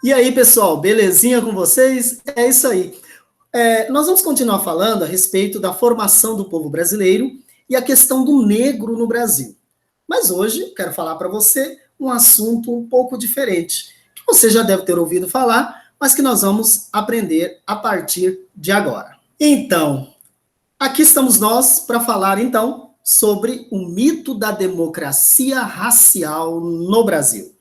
E aí, pessoal, belezinha com vocês? É isso aí. Nós vamos continuar falando a respeito da formação do povo brasileiro e a questão do negro no Brasil. Mas hoje eu quero falar para você um assunto um pouco diferente, que você já deve ter ouvido falar, mas que nós vamos aprender a partir de agora. Então, aqui estamos nós para falar, então, sobre o mito da democracia racial no Brasil.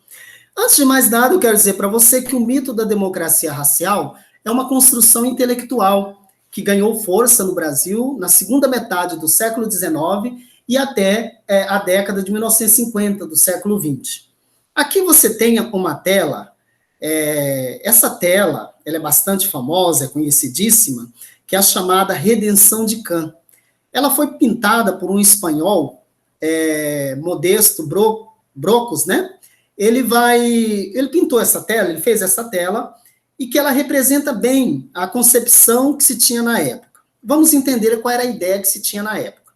Antes de mais nada, eu quero dizer para você que o mito da democracia racial é uma construção intelectual que ganhou força no Brasil na segunda metade do século XIX e até a década de 1950 do século XX. Aqui você tem uma tela, essa tela ela é bastante famosa, é conhecidíssima, que é a chamada Redenção de Cã. Ela foi pintada por um espanhol, Modesto Brocos, né? Ele pintou essa tela, ele fez essa tela, e que ela representa bem a concepção que se tinha na época. Vamos entender qual era a ideia que se tinha na época.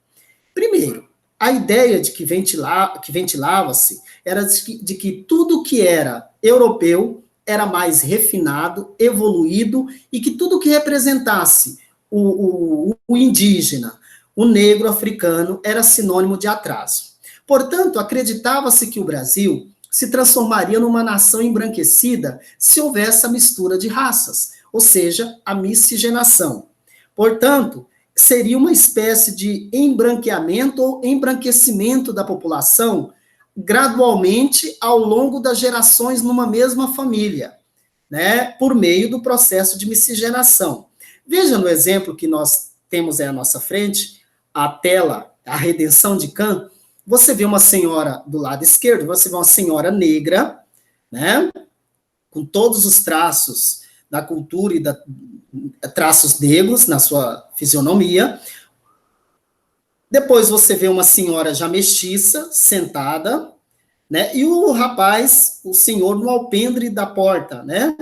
Primeiro, a ideia de que ventilava-se era de que tudo que era europeu era mais refinado, evoluído, e que tudo que representasse o indígena, o negro africano, era sinônimo de atraso. Portanto, acreditava-se que o Brasil se transformaria numa nação embranquecida se houvesse a mistura de raças, ou seja, a miscigenação. Portanto, seria uma espécie de embranqueamento ou embranquecimento da população gradualmente ao longo das gerações numa mesma família, né, por meio do processo de miscigenação. Veja no exemplo que nós temos aí à nossa frente, a tela, a Redenção de Cã. Você vê uma senhora do lado esquerdo, você vê uma senhora negra, né, com todos os traços da cultura e traços negros na sua fisionomia. Depois você vê uma senhora já mestiça, sentada, né, e o rapaz, o senhor no alpendre da porta, né,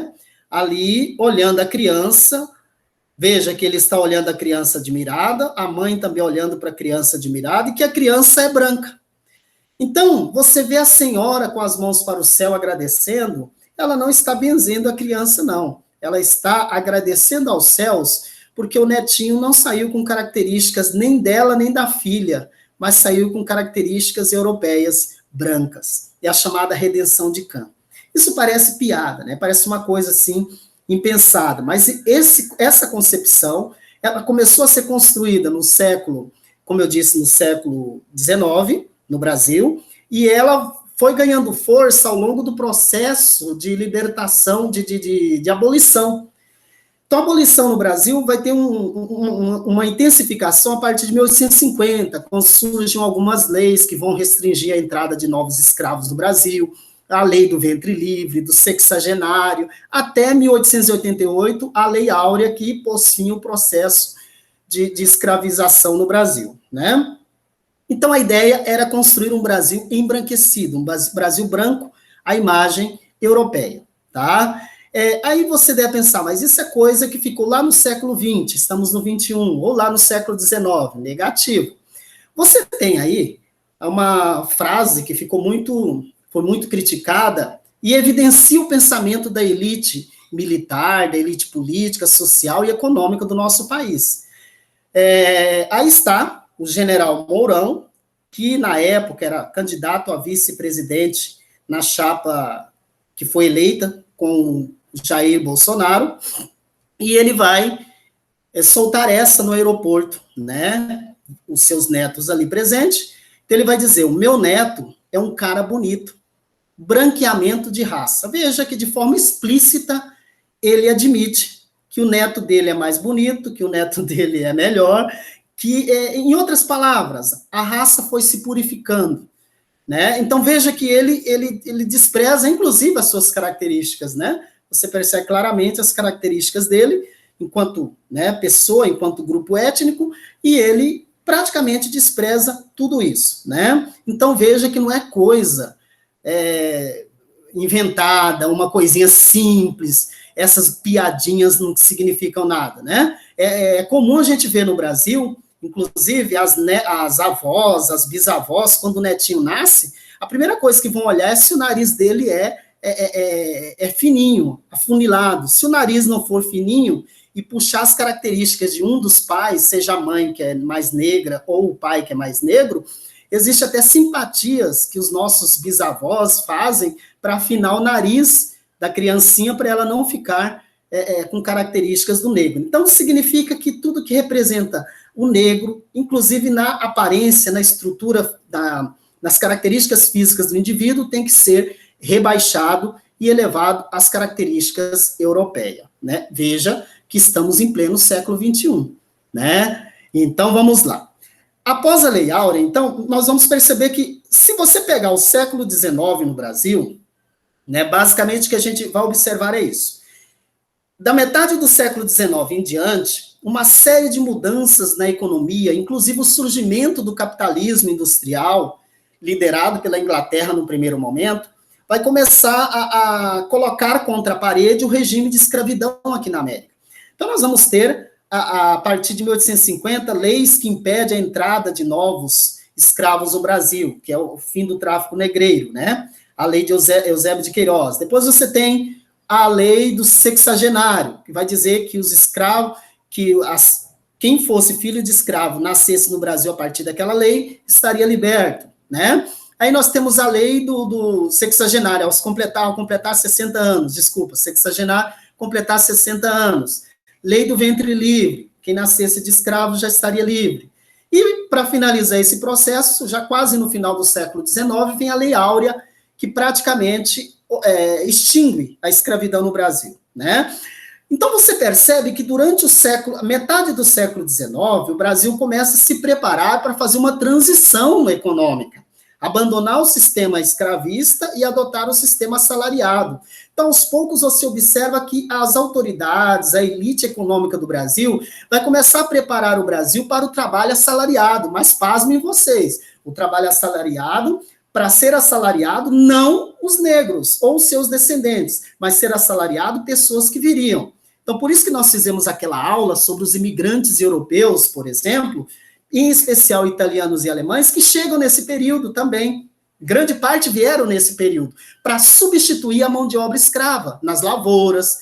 ali olhando a criança. Veja que ele está olhando a criança admirada, a mãe também olhando para a criança admirada, e que a criança é branca. Então, você vê a senhora com as mãos para o céu agradecendo, ela não está benzendo a criança, não. Ela está agradecendo aos céus, porque o netinho não saiu com características nem dela, nem da filha, mas saiu com características europeias brancas. É a chamada Redenção de Cã. Isso parece piada, né? Parece uma coisa assim impensada, mas essa concepção, ela começou a ser construída no século, como eu disse, no século XIX, no Brasil, e ela foi ganhando força ao longo do processo de libertação, de abolição. Então, a abolição no Brasil vai ter uma intensificação a partir de 1850, quando surgem algumas leis que vão restringir a entrada de novos escravos no Brasil, a lei do ventre livre, do sexagenário, até 1888, a Lei Áurea, que pôs fim ao processo de escravização no Brasil, né? Então, a ideia era construir um Brasil embranquecido, um Brasil branco, à imagem europeia, tá? Aí você deve pensar, mas isso é coisa que ficou lá no século XX, estamos no XXI, ou lá no século XIX, negativo. Você tem aí uma frase que foi muito criticada e evidencia o pensamento da elite militar, da elite política, social e econômica do nosso país. Aí está o general Mourão, que na época era candidato a vice-presidente na chapa que foi eleita com Jair Bolsonaro, e ele vai soltar essa no aeroporto, né? Os seus netos ali presentes. Então ele vai dizer: o meu neto é um cara bonito, branqueamento de raça. Veja que de forma explícita ele admite que o neto dele é mais bonito, que o neto dele é melhor, que, em outras palavras, a raça foi se purificando, né? Então veja que ele despreza, inclusive, as suas características, né? Você percebe claramente as características dele, enquanto, né, pessoa, enquanto grupo étnico, e ele praticamente despreza tudo isso, né? Então veja que não é coisa inventada, uma coisinha simples, essas piadinhas não significam nada, né? É comum a gente ver no Brasil, inclusive as avós, as bisavós, quando o netinho nasce, a primeira coisa que vão olhar é se o nariz dele é é fininho, afunilado. Se o nariz não for fininho e puxar as características de um dos pais, seja a mãe que é mais negra ou o pai que é mais negro, existe até simpatias que os nossos bisavós fazem para afinar o nariz da criancinha para ela não ficar com características do negro. Então, significa que tudo que representa o negro, inclusive na aparência, na estrutura, nas características físicas do indivíduo, tem que ser rebaixado e elevado às características europeias, né? Veja que estamos em pleno século XXI, né? Então, vamos lá. Após a Lei Áurea, então, nós vamos perceber que, se você pegar o século XIX no Brasil, né, basicamente o que a gente vai observar é isso. Da metade do século XIX em diante, uma série de mudanças na economia, inclusive o surgimento do capitalismo industrial, liderado pela Inglaterra no primeiro momento, vai começar a colocar contra a parede o regime de escravidão aqui na América. Então, nós vamos ter, a partir de 1850, leis que impedem a entrada de novos escravos no Brasil, que é o fim do tráfico negreiro, né? A lei de Eusébio de Queiroz. Depois você tem a lei do sexagenário, que vai dizer que os escravos, quem fosse filho de escravo, nascesse no Brasil a partir daquela lei, estaria liberto, né? Aí nós temos a lei do sexagenário, ao completar 60 anos, sexagenário, completar 60 anos. Lei do ventre livre, quem nascesse de escravo já estaria livre. E, para finalizar esse processo, já quase no final do século XIX, vem a Lei Áurea, que praticamente extingue a escravidão no Brasil, né? Então, você percebe que durante metade do século XIX, o Brasil começa a se preparar para fazer uma transição econômica, abandonar o sistema escravista e adotar o sistema assalariado. Então, aos poucos, você observa que as autoridades, a elite econômica do Brasil, vai começar a preparar o Brasil para o trabalho assalariado, mas pasmem vocês, o trabalho assalariado, para ser assalariado, não os negros ou seus descendentes, mas ser assalariado pessoas que viriam. Então, por isso que nós fizemos aquela aula sobre os imigrantes europeus, por exemplo, em especial italianos e alemães, que chegam nesse período também. Grande parte vieram nesse período, para substituir a mão de obra escrava nas lavouras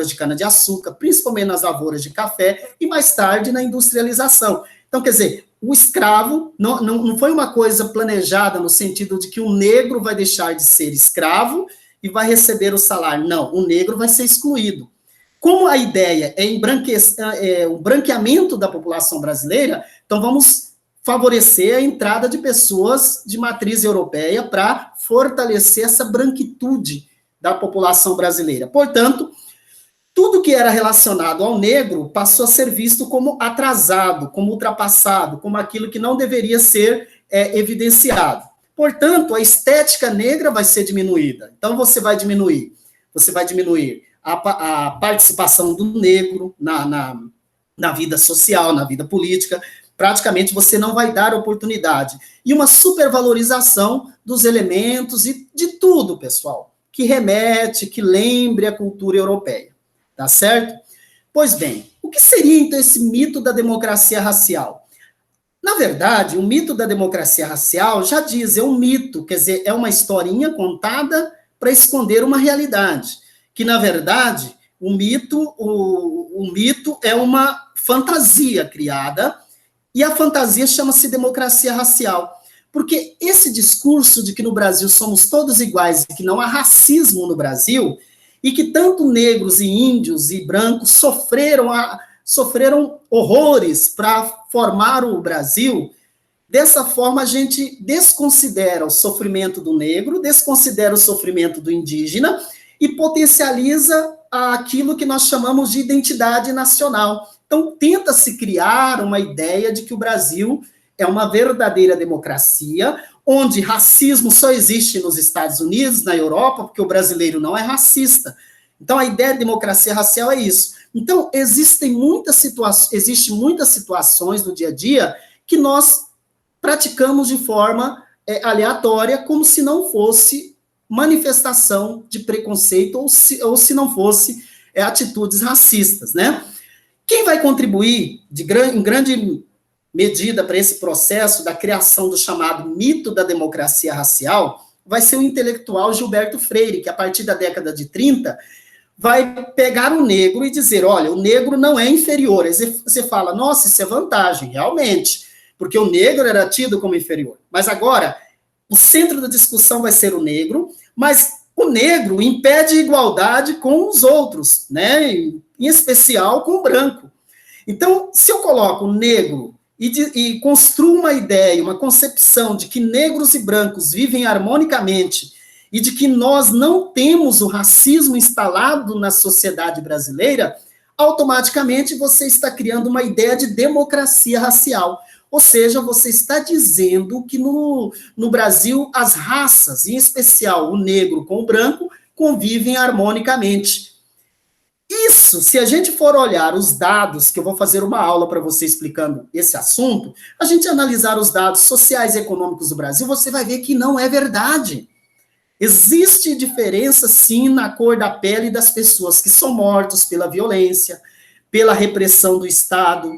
de cana-de-açúcar, principalmente nas lavouras de café, e mais tarde na industrialização. Então, quer dizer, o escravo não foi uma coisa planejada no sentido de que o negro vai deixar de ser escravo e vai receber o salário. Não, o negro vai ser excluído. Como a ideia é o branqueamento da população brasileira, então vamos favorecer a entrada de pessoas de matriz europeia para fortalecer essa branquitude da população brasileira. Portanto, tudo que era relacionado ao negro passou a ser visto como atrasado, como ultrapassado, como aquilo que não deveria ser evidenciado. Portanto, a estética negra vai ser diminuída. Então, você vai diminuir a participação do negro na vida social, na vida política. Praticamente, você não vai dar oportunidade. E uma supervalorização dos elementos e de tudo, pessoal, que remete, que lembre a cultura europeia. Tá certo? Pois bem, o que seria, então, esse mito da democracia racial? Na verdade, o mito da democracia racial já diz, é um mito, quer dizer, é uma historinha contada para esconder uma realidade, que, na verdade, o mito é uma fantasia criada, e a fantasia chama-se democracia racial, porque esse discurso de que no Brasil somos todos iguais e que não há racismo no Brasil, e que tanto negros e índios e brancos sofreram horrores para formar o Brasil, dessa forma a gente desconsidera o sofrimento do negro, desconsidera o sofrimento do indígena e potencializa aquilo que nós chamamos de identidade nacional. Então, tenta-se criar uma ideia de que o Brasil é uma verdadeira democracia, onde racismo só existe nos Estados Unidos, na Europa, porque o brasileiro não é racista. Então, a ideia de democracia racial é isso. Então, existem muitas situações no dia a dia que nós praticamos de forma aleatória, como se não fosse manifestação de preconceito ou se não fosse atitudes racistas, né? Quem vai contribuir em grande medida para esse processo da criação do chamado mito da democracia racial, vai ser o intelectual Gilberto Freire, que a partir da década de 30 vai pegar o negro e dizer, olha, o negro não é inferior. Aí você fala, nossa, isso é vantagem, realmente, porque o negro era tido como inferior. Mas agora, o centro da discussão vai ser o negro, mas o negro impede igualdade com os outros, né? Em especial com o branco. Então, se eu coloco o negro e construo uma ideia, uma concepção de que negros e brancos vivem harmonicamente e de que nós não temos o racismo instalado na sociedade brasileira, automaticamente você está criando uma ideia de democracia racial. Ou seja, você está dizendo que no Brasil as raças, em especial o negro com o branco, convivem harmonicamente. Isso, se a gente for olhar os dados, que eu vou fazer uma aula para você explicando esse assunto, a gente analisar os dados sociais e econômicos do Brasil, você vai ver que não é verdade. Existe diferença, sim, na cor da pele das pessoas que são mortos pela violência, pela repressão do Estado,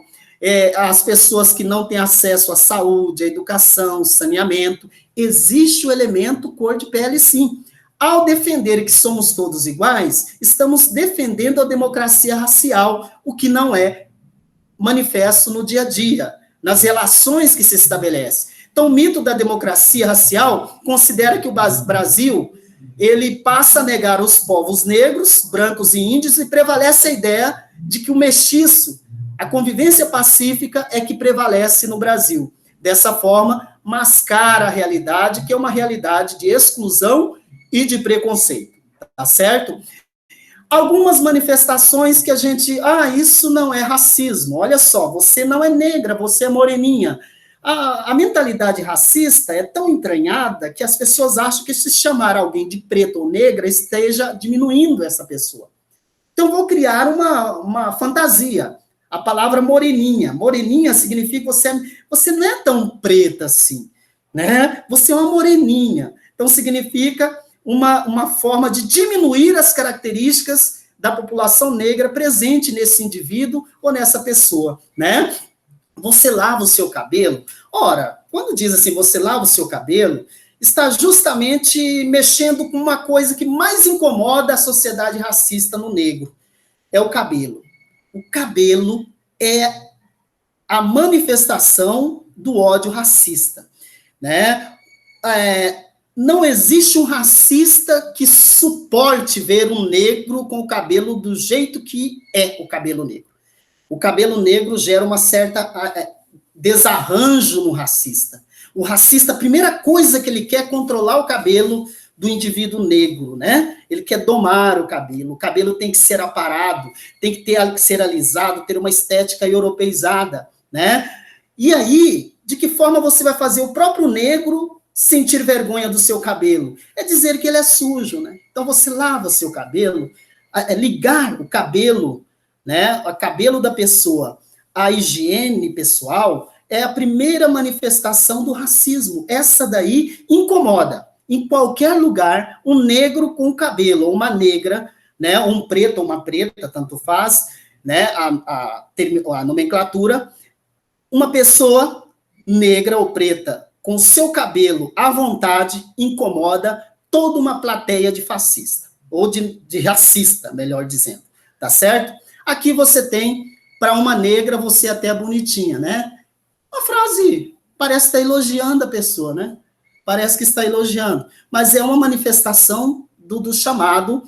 as pessoas que não têm acesso à saúde, à educação, saneamento. Existe o elemento cor de pele, sim. Ao defender que somos todos iguais, estamos defendendo a democracia racial, o que não é manifesto no dia a dia, nas relações que se estabelecem. Então, o mito da democracia racial considera que o Brasil, ele passa a negar os povos negros, brancos e índios, e prevalece a ideia de que o mestiço, a convivência pacífica é que prevalece no Brasil. Dessa forma, mascara a realidade, que é uma realidade de exclusão e de preconceito, tá certo? Algumas manifestações que a gente, isso não é racismo, olha só, você não é negra, você é moreninha. A mentalidade racista é tão entranhada que as pessoas acham que se chamar alguém de preto ou negra esteja diminuindo essa pessoa. Então, vou criar uma fantasia. A palavra moreninha. Moreninha significa que você não é tão preta assim, né? Você é uma moreninha. Então, significa uma forma de diminuir as características da população negra presente nesse indivíduo ou nessa pessoa, né? Você lava o seu cabelo? Ora, quando diz assim, você lava o seu cabelo, está justamente mexendo com uma coisa que mais incomoda a sociedade racista no negro, é o cabelo. O cabelo é a manifestação do ódio racista, né? Não existe um racista que suporte ver um negro com o cabelo do jeito que é o cabelo negro. O cabelo negro gera uma certa desarranjo no racista. O racista, a primeira coisa que ele quer é controlar o cabelo do indivíduo negro, né? Ele quer domar o cabelo tem que ser aparado, tem que ser alisado, ter uma estética europeizada, né? E aí, de que forma você vai fazer o próprio negro sentir vergonha do seu cabelo? É dizer que ele é sujo, né? Então você lava seu cabelo, ligar o cabelo, né? O cabelo da pessoa à higiene pessoal é a primeira manifestação do racismo. Essa daí incomoda. Em qualquer lugar, um negro com cabelo, ou uma negra, né? Um preto ou uma preta, tanto faz, né? A nomenclatura, uma pessoa negra ou preta com seu cabelo à vontade, incomoda toda uma plateia de fascista, ou de racista, melhor dizendo, tá certo? Aqui você tem, para uma negra, você até é bonitinha, né? Uma frase, parece estar elogiando a pessoa, né? Parece que está elogiando, mas é uma manifestação do chamado,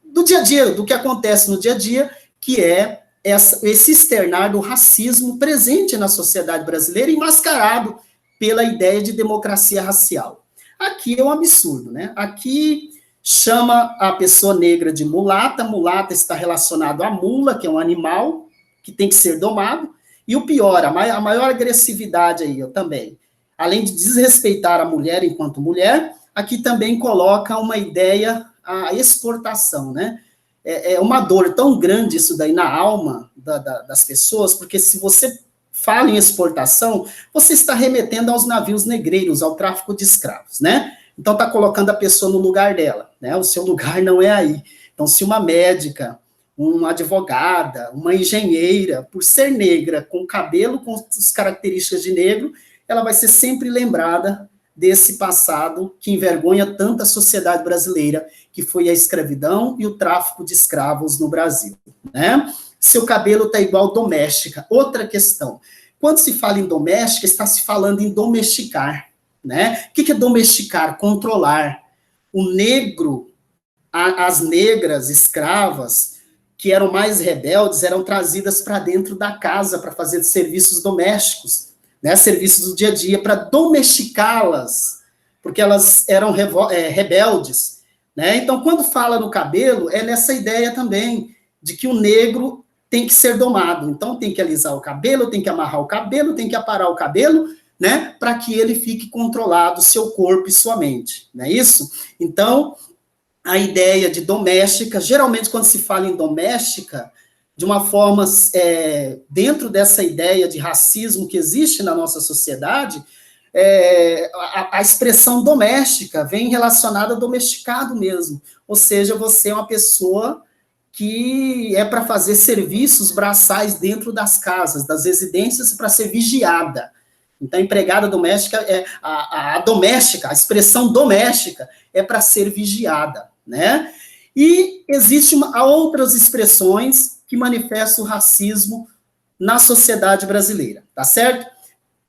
do dia a dia, do que acontece no dia a dia, que é esse externar do racismo presente na sociedade brasileira e mascarado pela ideia de democracia racial. Aqui é um absurdo, né? Aqui chama a pessoa negra de mulata, mulata está relacionado à mula, que é um animal que tem que ser domado, e o pior, a maior agressividade aí, eu também, além de desrespeitar a mulher enquanto mulher, aqui também coloca uma ideia, a exportação, né? É uma dor tão grande isso daí na alma das pessoas, porque se você fala em exportação, você está remetendo aos navios negreiros, ao tráfico de escravos, né? Então está colocando a pessoa no lugar dela, né? O seu lugar não é aí. Então, se uma médica, uma advogada, uma engenheira, por ser negra, com cabelo com as características de negro, ela vai ser sempre lembrada desse passado que envergonha tanta sociedade brasileira, que foi a escravidão e o tráfico de escravos no Brasil, né? Seu cabelo está igual doméstica. Outra questão. Quando se fala em doméstica, está se falando em domesticar, né? O que é domesticar? Controlar. O negro, as negras escravas, que eram mais rebeldes, eram trazidas para dentro da casa para fazer serviços domésticos, né? Serviços do dia a dia, para domesticá-las, porque elas eram rebeldes, né? Então, quando fala no cabelo, é nessa ideia também, de que o negro tem que ser domado. Então, tem que alisar o cabelo, tem que amarrar o cabelo, tem que aparar o cabelo, né, para que ele fique controlado, seu corpo e sua mente, não é isso? Então, a ideia de doméstica, geralmente quando se fala em doméstica, de uma forma, dentro dessa ideia de racismo que existe na nossa sociedade, a expressão doméstica vem relacionada a domesticado mesmo, ou seja, você é uma pessoa que é para fazer serviços braçais dentro das casas, das residências, para ser vigiada. Então, empregada doméstica, a doméstica, a expressão doméstica, é para ser vigiada, né? E existem outras expressões que manifestam o racismo na sociedade brasileira, tá certo?